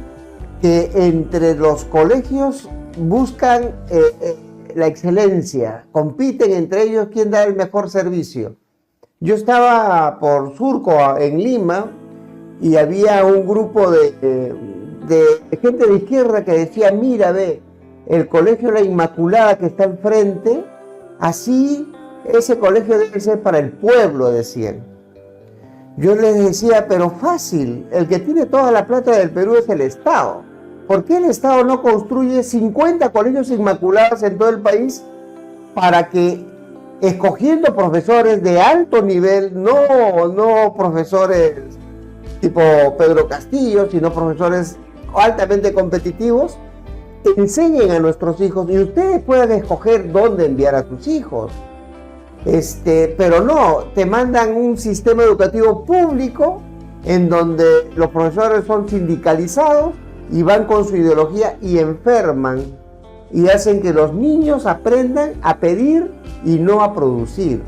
que entre los colegios buscan la excelencia, compiten entre ellos quién da el mejor servicio. Yo estaba por Surco, en Lima, y había un grupo de gente de izquierda que decía, mira, ve, el colegio La Inmaculada que está enfrente, así ese colegio debe ser para el pueblo, decían. Yo les decía, pero fácil, el que tiene toda la plata del Perú es el Estado. ¿Por qué el Estado no construye 50 colegios inmaculados en todo el país para que, escogiendo profesores de alto nivel, no profesores tipo Pedro Castillo, sino profesores altamente competitivos, enseñen a nuestros hijos y ustedes puedan escoger dónde enviar a sus hijos? Pero no, te mandan un sistema educativo público en donde los profesores son sindicalizados y van con su ideología y enferman y hacen que los niños aprendan a pedir y no a producir.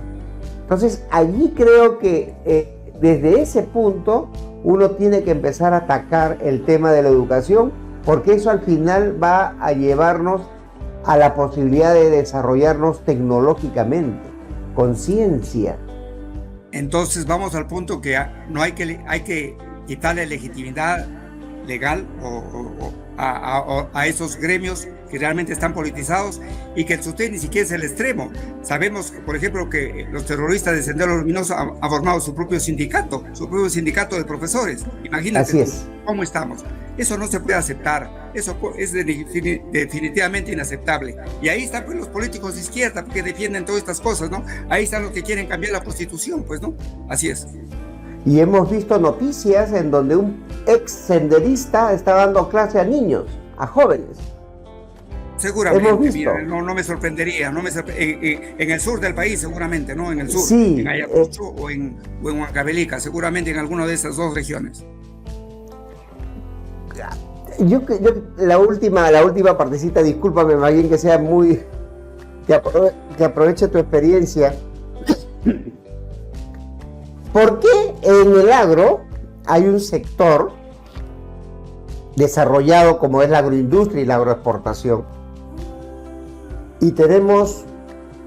Entonces allí creo que desde ese punto uno tiene que empezar a atacar el tema de la educación, porque eso al final va a llevarnos a la posibilidad de desarrollarnos tecnológicamente, con ciencia. Entonces vamos al punto que no hay que quitarle legitimidad legal a esos gremios que realmente están politizados y que el SUTEP ni siquiera es el extremo. Sabemos, por ejemplo, que los terroristas de Sendero Luminoso han formado su propio sindicato de profesores. Imagínate cómo estamos. Eso no se puede aceptar, eso es definitivamente inaceptable. Y ahí están pues los políticos de izquierda que defienden todas estas cosas, ¿no? Ahí están los que quieren cambiar la Constitución, pues, ¿no? Así es. Y hemos visto noticias en donde un ex senderista está dando clase a niños, a jóvenes. Seguramente, mira, no me sorprendería, en el sur del país seguramente, ¿no? En el sur, sí, en Ayacucho o en Huancavelica, seguramente en alguna de esas dos regiones. Yo la última partecita, discúlpame, más bien que sea muy... que aproveche tu experiencia. ¿Por qué en el agro hay un sector desarrollado como es la agroindustria y la agroexportación, y tenemos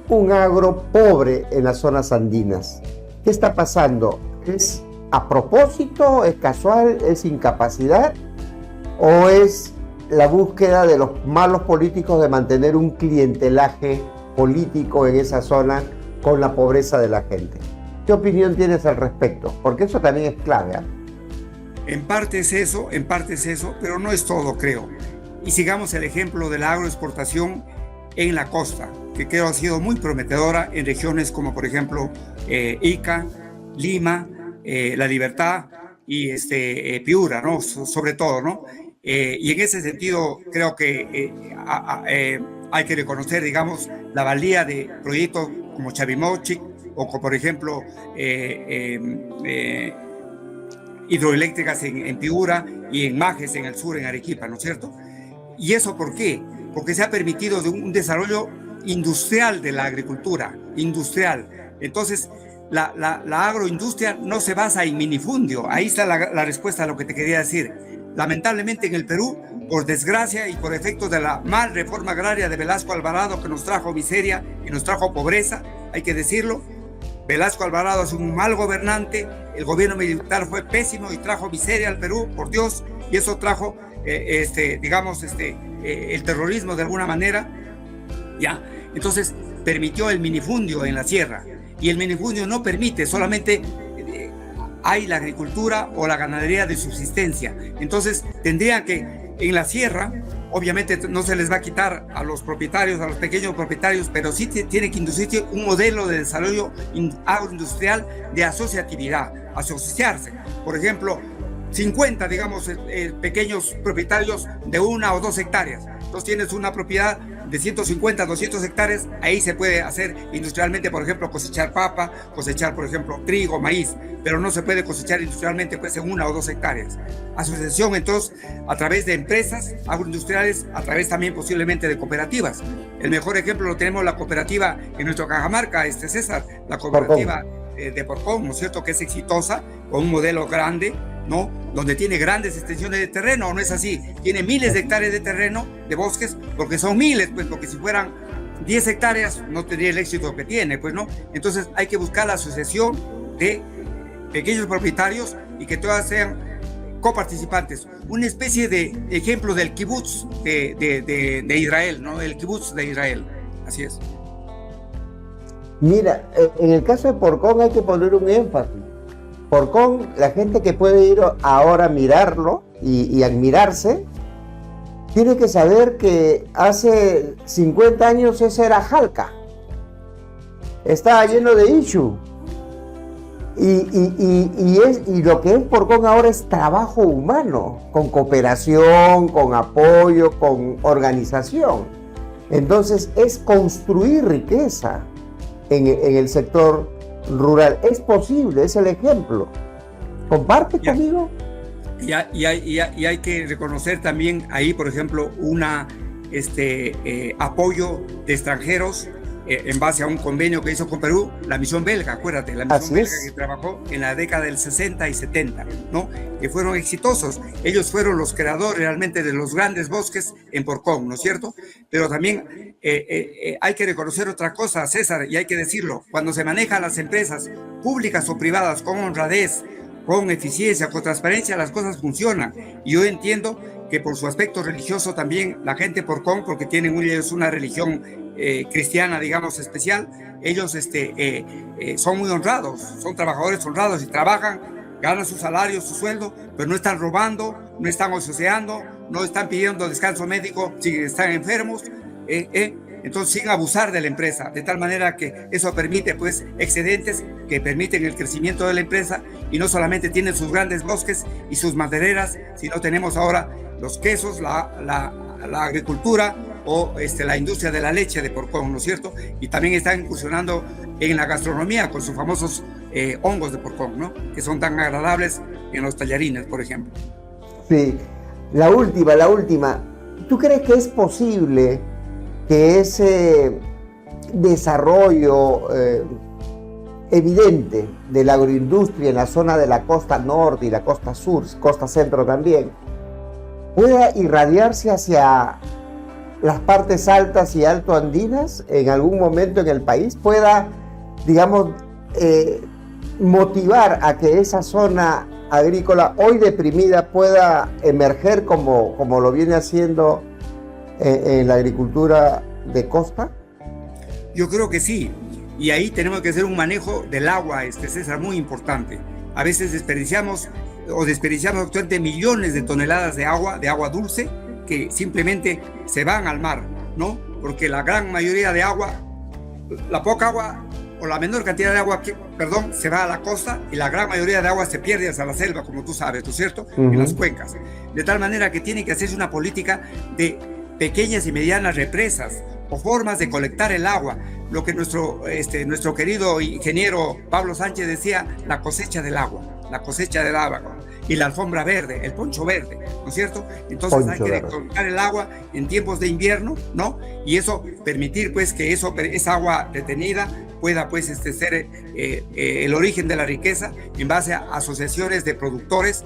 un agro pobre en las zonas andinas? ¿Qué está pasando? ¿Es a propósito? ¿Es casual? ¿Es incapacidad? ¿O es la búsqueda de los malos políticos de mantener un clientelaje político en esa zona con la pobreza de la gente? ¿Qué opinión tienes al respecto? Porque eso también es clave, ¿eh? En parte es eso, pero no es todo, creo. Y sigamos el ejemplo de la agroexportación en la costa, que creo ha sido muy prometedora en regiones como, por ejemplo, Ica, Lima, La Libertad y Piura, ¿no? Sobre todo, ¿no? Y en ese sentido creo que hay que reconocer, digamos, la valía de proyectos como Chavimochic o como, por ejemplo, hidroeléctricas en Piura y en Majes en el sur, en Arequipa, ¿no es cierto? ¿Y eso por qué? Porque se ha permitido un desarrollo industrial de la agricultura, industrial. Entonces, la agroindustria no se basa en minifundio. Ahí está la respuesta a lo que te quería decir. Lamentablemente en el Perú, por desgracia y por efectos de la mal reforma agraria de Velasco Alvarado, que nos trajo miseria y nos trajo pobreza, hay que decirlo, Velasco Alvarado es un mal gobernante, el gobierno militar fue pésimo y trajo miseria al Perú, por Dios, y eso trajo, el terrorismo de alguna manera, ¿ya? Entonces permitió el minifundio en la sierra, y el minifundio no permite, solamente hay la agricultura o la ganadería de subsistencia. Entonces tendría que, en la sierra, obviamente no se les va a quitar a los propietarios, a los pequeños propietarios, pero sí tiene que inducirse un modelo de desarrollo agroindustrial de asociatividad, asociarse. Por ejemplo, 50, digamos, pequeños propietarios de 1 o 2 hectáreas. Entonces tienes una propiedad de 150 a 200 hectáreas, ahí se puede hacer industrialmente, por ejemplo, cosechar papa, cosechar, por ejemplo, trigo, maíz, pero no se puede cosechar industrialmente pues en 1 o 2 hectáreas. Asociación, entonces, a través de empresas agroindustriales, a través también posiblemente de cooperativas. El mejor ejemplo lo tenemos la cooperativa en nuestro Cajamarca, César, la cooperativa de Porcón, ¿no es cierto?, que es exitosa, con un modelo grande, ¿no?, donde tiene grandes extensiones de terreno, ¿no es así? Tiene miles de hectáreas de terreno, de bosques, porque son miles, pues, porque si fueran 10 hectáreas no tendría el éxito que tiene, pues, ¿no? Entonces hay que buscar la asociación de pequeños propietarios y que todas sean coparticipantes, una especie de ejemplo del kibutz de Israel, ¿no? El kibutz de Israel, así es. Mira, en el caso de Porcón hay que poner un énfasis. Porcón, la gente que puede ir ahora a mirarlo y admirarse, tiene que saber que hace 50 años ese era Jalca. Estaba lleno de ishu. Y lo que es Porcón ahora es trabajo humano, con cooperación, con apoyo, con organización. Entonces es construir riqueza en el sector rural. Es posible, es el ejemplo. ¿Comparte conmigo? Y hay que reconocer también ahí, por ejemplo, apoyo de extranjeros en base a un convenio que hizo con Perú, la misión belga, acuérdate, la misión belga que trabajó en la década del 60 y 70, ¿no?, que fueron exitosos. Ellos fueron los creadores realmente de los grandes bosques en Porcón, ¿no es cierto? Pero también hay que reconocer otra cosa, César, y hay que decirlo: cuando se manejan las empresas públicas o privadas con honradez, con eficiencia, con transparencia, las cosas funcionan. Y yo entiendo que por su aspecto religioso también la gente de Porcón, porque tienen ellos una religión cristiana, digamos, especial, ellos son muy honrados, son trabajadores honrados y trabajan, ganan su salario, su sueldo, pero no están robando, no están oceando, no están pidiendo descanso médico si están enfermos, entonces sin abusar de la empresa, de tal manera que eso permite pues excedentes que permiten el crecimiento de la empresa, y no solamente tienen sus grandes bosques y sus madereras, sino tenemos ahora los quesos, la agricultura o la industria de la leche de Porcón, ¿no es cierto? Y también están incursionando en la gastronomía con sus famosos hongos de Porcón, ¿no?, que son tan agradables en los tallarines, por ejemplo. Sí, la última. ¿Tú crees que es posible que ese desarrollo evidente de la agroindustria en la zona de la costa norte y la costa sur, costa centro también, pueda irradiarse hacia las partes altas y altoandinas en algún momento en el país? Pueda, digamos, motivar a que esa zona agrícola hoy deprimida pueda emerger como lo viene haciendo en la agricultura de costa? Yo creo que sí, y ahí tenemos que hacer un manejo del agua, César, muy importante. A veces desperdiciamos actualmente millones de toneladas de agua dulce, que simplemente se van al mar, ¿no? Porque la gran mayoría de agua, la poca agua o la menor cantidad de agua, se va a la costa, y la gran mayoría de agua se pierde hacia la selva, como tú sabes, ¿no es cierto? En las cuencas. De tal manera que tiene que hacerse una política de pequeñas y medianas represas o formas de colectar el agua. Lo que nuestro querido ingeniero Pablo Sánchez decía, la cosecha del agua y la alfombra verde, el poncho verde, ¿no es cierto? Entonces hay que recolectar el agua en tiempos de invierno, ¿no? Y eso permitir pues que esa agua retenida pueda pues ser el origen de la riqueza en base a asociaciones de productores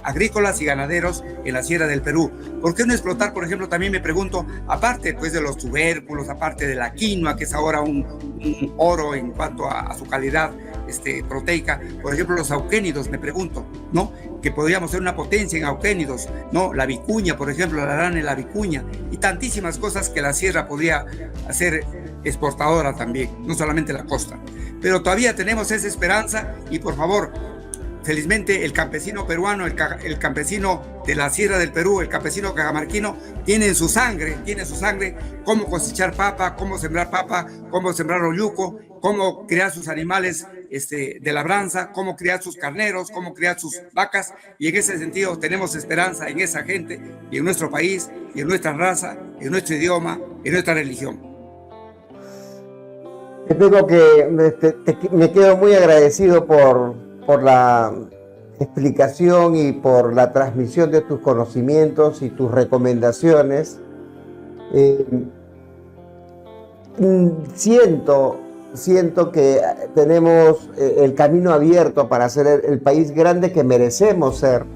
agrícolas y ganaderos en la Sierra del Perú. ¿Por qué no explotar, por ejemplo, también me pregunto, aparte pues de los tubérculos, aparte de la quinoa, que es ahora un oro en cuanto a su calidad proteica, por ejemplo los auquénidos, me pregunto, ¿no?, que podríamos ser una potencia en auquénidos, ¿no?, la vicuña, por ejemplo, la lana de la vicuña, y tantísimas cosas que la sierra podría hacer exportadora también, no solamente la costa. Pero todavía tenemos esa esperanza, y por favor, felizmente el campesino peruano, el campesino de la Sierra del Perú, el campesino cajamarquino, tiene en su sangre cómo cosechar papa, cómo sembrar oyuco, cómo crear sus animales de labranza, cómo criar sus carneros, cómo criar sus vacas, y en ese sentido tenemos esperanza en esa gente y en nuestro país, y en nuestra raza, en nuestro idioma, en nuestra religión. Tengo que me quedo muy agradecido por la explicación y por la transmisión de tus conocimientos y tus recomendaciones. Siento que tenemos el camino abierto para ser el país grande que merecemos ser.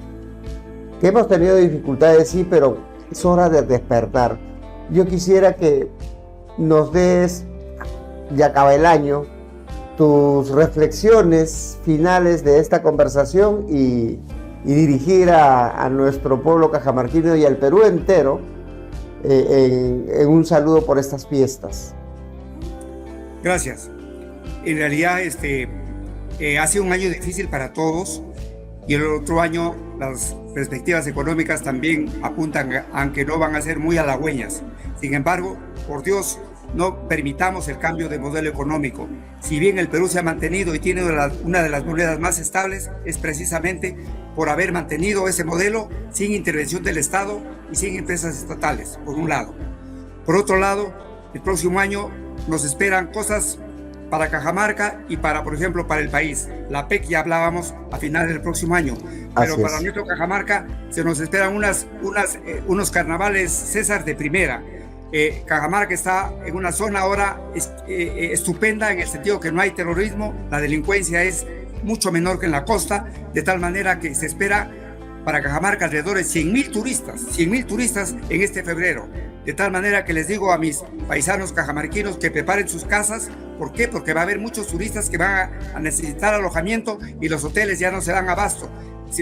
Que hemos tenido dificultades, sí, pero es hora de despertar. Yo quisiera que nos des, ya acaba el año, tus reflexiones finales de esta conversación y dirigir a nuestro pueblo cajamarquino y al Perú entero en un saludo por estas fiestas. Gracias. En realidad ha sido un año difícil para todos, y el otro año las perspectivas económicas también apuntan a que no van a ser muy halagüeñas. Sin embargo, por Dios, no permitamos el cambio de modelo económico. Si bien el Perú se ha mantenido y tiene una de las monedas más estables, es precisamente por haber mantenido ese modelo sin intervención del Estado y sin empresas estatales, por un lado. Por otro lado, el próximo año nos esperan cosas para Cajamarca y por ejemplo, para el país. La PEC ya hablábamos a finales del próximo año, pero para nuestro Cajamarca se nos esperan unos carnavales, César, de primera. Cajamarca está en una zona ahora estupenda, en el sentido que no hay terrorismo, la delincuencia es mucho menor que en la costa, de tal manera que se espera para Cajamarca alrededor de 100,000 turistas en este febrero. De tal manera que les digo a mis paisanos cajamarquinos que preparen sus casas. ¿Por qué? Porque va a haber muchos turistas que van a necesitar alojamiento y los hoteles ya no se dan abasto.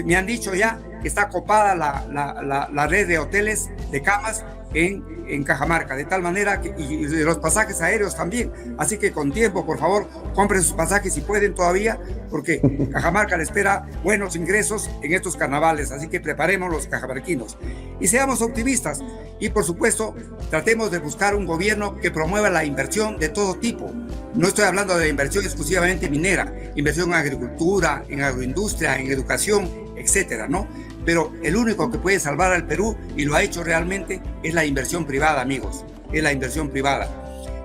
Me han dicho ya que está copada la red de hoteles, de camas en Cajamarca, de tal manera que, y de los pasajes aéreos también. Así que con tiempo, por favor, compren sus pasajes si pueden todavía, porque Cajamarca le espera buenos ingresos en estos carnavales. Así que preparemos los cajamarquinos y seamos optimistas. Y por supuesto, tratemos de buscar un gobierno que promueva la inversión de todo tipo. No estoy hablando de inversión exclusivamente minera, inversión en agricultura, en agroindustria, en educación, etcétera, ¿no? Pero el único que puede salvar al Perú, y lo ha hecho realmente, es la inversión privada, amigos. Es la inversión privada.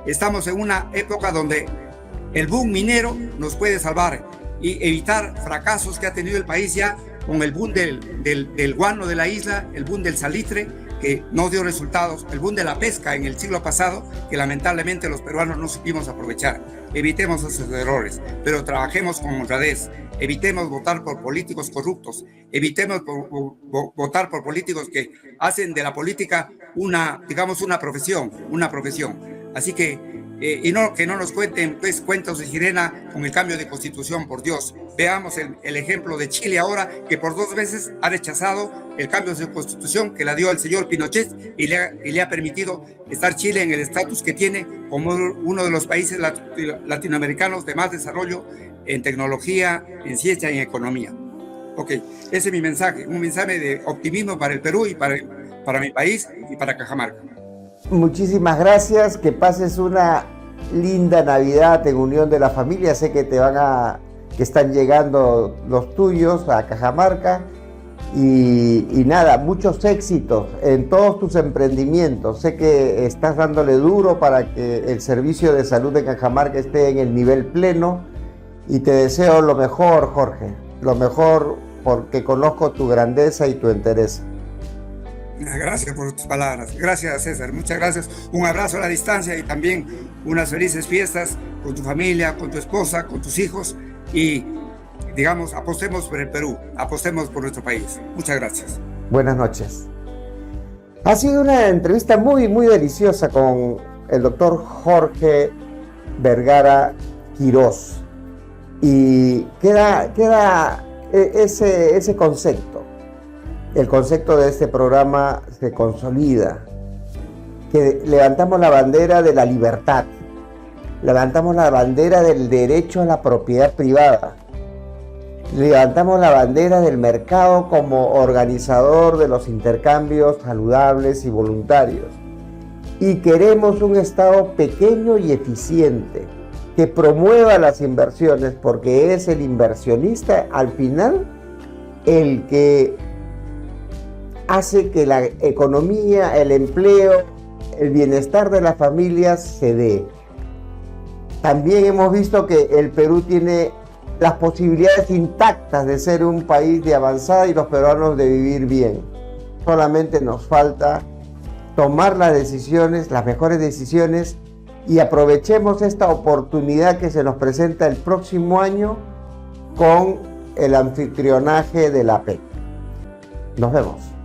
Estamos en una época donde el boom minero nos puede salvar y evitar fracasos que ha tenido el país ya con el boom del guano de la isla, el boom del salitre, que no dio resultados, el boom de la pesca en el siglo pasado, que lamentablemente los peruanos no supimos aprovechar. Evitemos esos errores, pero trabajemos con honradez. Evitemos votar por políticos corruptos, evitemos votar por políticos que hacen de la política una profesión. Así que, que no nos cuenten pues cuentos de sirena con el cambio de constitución, por Dios. Veamos el ejemplo de Chile ahora, que por 2 veces ha rechazado el cambio de constitución que la dio el señor Pinochet y le ha permitido estar Chile en el estatus que tiene como uno de los países latinoamericanos de más desarrollo en tecnología, en ciencia y en economía. Ok, ese es mi mensaje, un mensaje de optimismo para el Perú y para mi país y para Cajamarca. Muchísimas gracias, que pases una linda Navidad en unión de la familia. Sé que que están llegando los tuyos a Cajamarca y nada, muchos éxitos en todos tus emprendimientos. Sé que estás dándole duro para que el servicio de salud de Cajamarca esté en el nivel pleno. Y te deseo lo mejor, Jorge, lo mejor, porque conozco tu grandeza y tu entereza. Gracias por tus palabras. Gracias, César. Muchas gracias. Un abrazo a la distancia y también unas felices fiestas con tu familia, con tu esposa, con tus hijos. Y, apostemos por el Perú, apostemos por nuestro país. Muchas gracias. Buenas noches. Ha sido una entrevista muy, muy deliciosa con el doctor Jorge Vergara Quirós. Y queda ese concepto. El concepto de este programa se consolida. Que levantamos la bandera de la libertad. Levantamos la bandera del derecho a la propiedad privada. Levantamos la bandera del mercado como organizador de los intercambios saludables y voluntarios. Y queremos un Estado pequeño y eficiente, que promueva las inversiones, porque es el inversionista al final el que hace que la economía, el empleo, el bienestar de las familias se dé. También hemos visto que el Perú tiene las posibilidades intactas de ser un país de avanzada y los peruanos de vivir bien. Solamente nos falta tomar las decisiones, las mejores decisiones, y aprovechemos esta oportunidad que se nos presenta el próximo año con el anfitrionaje de la APEC. Nos vemos.